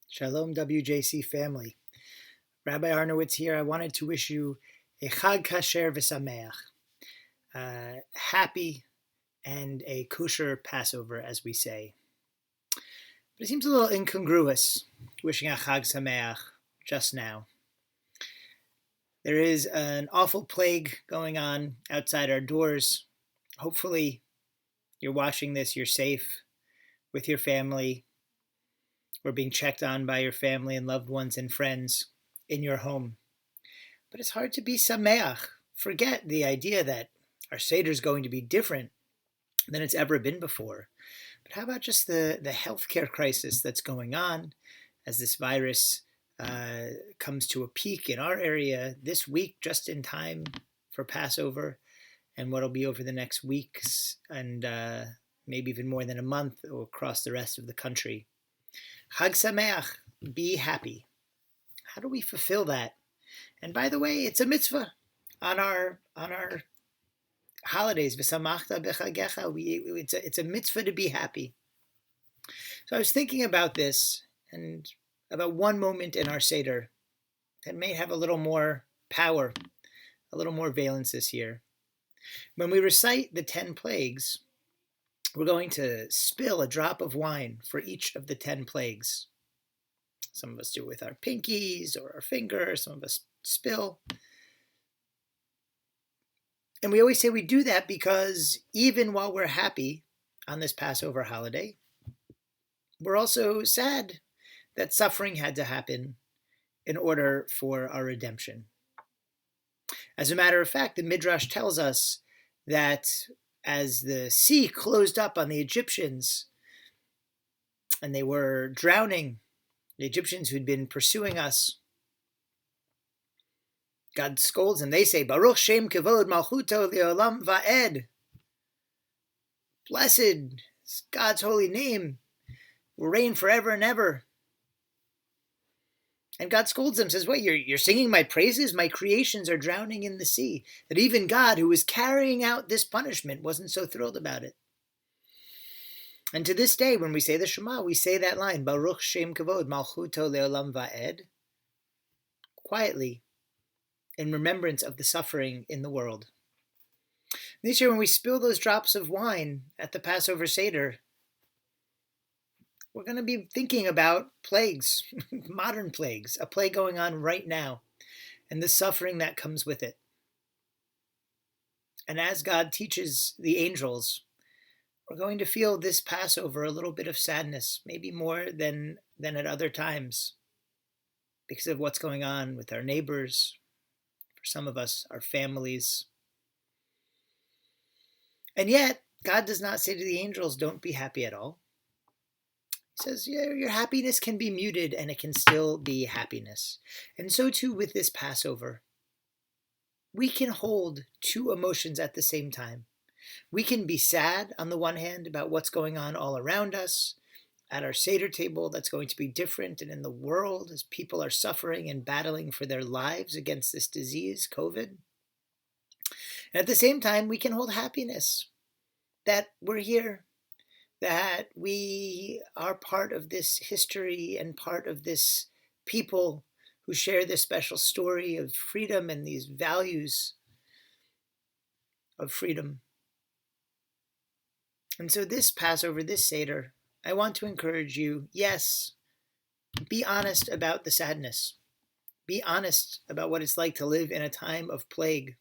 Shalom WJC family. Rabbi Arnowitz here. I wanted to wish you a Chag Kasher v'Sameach, happy and a kosher Passover, as we say. But it seems a little incongruous wishing a Chag Sameach just now. There is an awful plague going on outside our doors. Hopefully you're watching this, you're safe with your family, or being checked on by your family and loved ones and friends in your home. But it's hard to be sameach. Forget the idea that our Seder is going to be different than it's ever been before. But how about just the healthcare crisis that's going on as this virus comes to a peak in our area this week, just in time for Passover, and what'll be over the next weeks and maybe even more than a month across the rest of the country. Chag Sameach, be happy. How do we fulfill that? And by the way, it's a mitzvah on our holidays. V'samachta b'chagecha. It's a mitzvah to be happy. So I was thinking about this and about one moment in our Seder that may have a little more power, a little more valence this year. When we recite the 10 plagues, we're going to spill a drop of wine for each of the 10 plagues. Some of us do it with our pinkies or our fingers. Some of us spill. And we always say we do that because even while we're happy on this Passover holiday, we're also sad that suffering had to happen in order for our redemption. As a matter of fact, the Midrash tells us that as the sea closed up on the Egyptians and they were drowning, the Egyptians who'd been pursuing us, God scolds them. They say, Baruch Shem Kavod Malchuto Leolam Va'ed. Blessed is God's holy name, will reign forever and ever. And God scolds them, says, wait, you're singing my praises? My creations are drowning in the sea. That even God, who was carrying out this punishment, wasn't so thrilled about it. And to this day, when we say the Shema, we say that line, Baruch Shem Kavod Malchuto Leolam Va'ed, quietly, in remembrance of the suffering in the world. This year, when we spill those drops of wine at the Passover Seder, we're going to be thinking about plagues, modern plagues, a plague going on right now, and the suffering that comes with it. And as God teaches the angels, we're going to feel this Passover a little bit of sadness, maybe more than at other times, because of what's going on with our neighbors, for some of us, our families. And yet, God does not say to the angels, don't be happy at all. He says, yeah, your happiness can be muted and it can still be happiness. And so too with this Passover. We can hold two emotions at the same time. We can be sad on the one hand about what's going on all around us, at our Seder table that's going to be different, and in the world as people are suffering and battling for their lives against this disease, COVID. And at the same time, we can hold happiness that we're here, that we are part of this history and part of this people who share this special story of freedom and these values of freedom. And so this Passover, this Seder, I want to encourage you, yes, be honest about the sadness. Be honest about what it's like to live in a time of plague.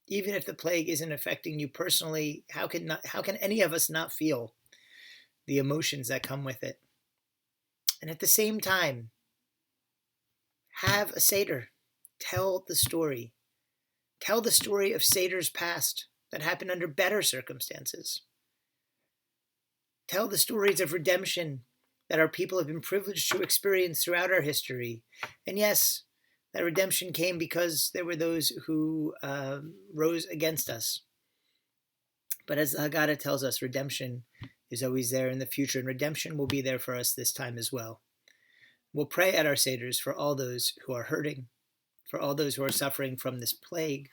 Even if the plague isn't affecting you personally, how can any of us not feel the emotions that come with it? And at the same time, have a Seder. Tell the story. Tell the story of Seders past that happened under better circumstances. Tell the stories of redemption that our people have been privileged to experience throughout our history. And yes, that redemption came because there were those who rose against us. But as the Haggadah tells us, redemption is always there in the future, and redemption will be there for us this time as well. We'll pray at our Seders for all those who are hurting, for all those who are suffering from this plague,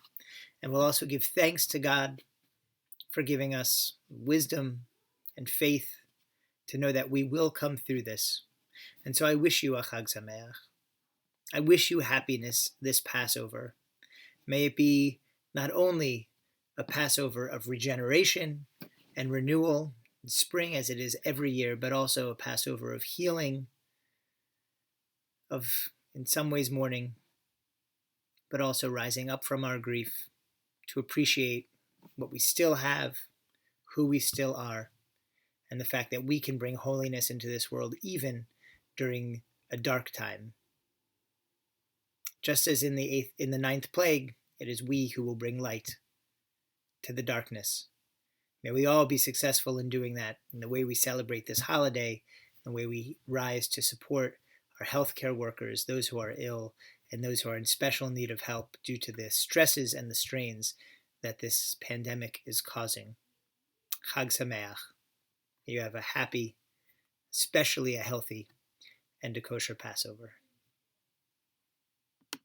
and we'll also give thanks to God for giving us wisdom and faith to know that we will come through this. And so I wish you a Chag Sameach. I wish you happiness this Passover. May it be not only a Passover of regeneration and renewal in spring as it is every year, but also a Passover of healing, of in some ways mourning, but also rising up from our grief to appreciate what we still have, who we still are, and the fact that we can bring holiness into this world even during a dark time. Just as in the ninth plague, it is we who will bring light to the darkness. May we all be successful in doing that in the way we celebrate this holiday, the way we rise to support our healthcare workers, those who are ill, and those who are in special need of help due to the stresses and the strains that this pandemic is causing. Chag Sameach. You have a happy, especially a healthy, and a kosher Passover.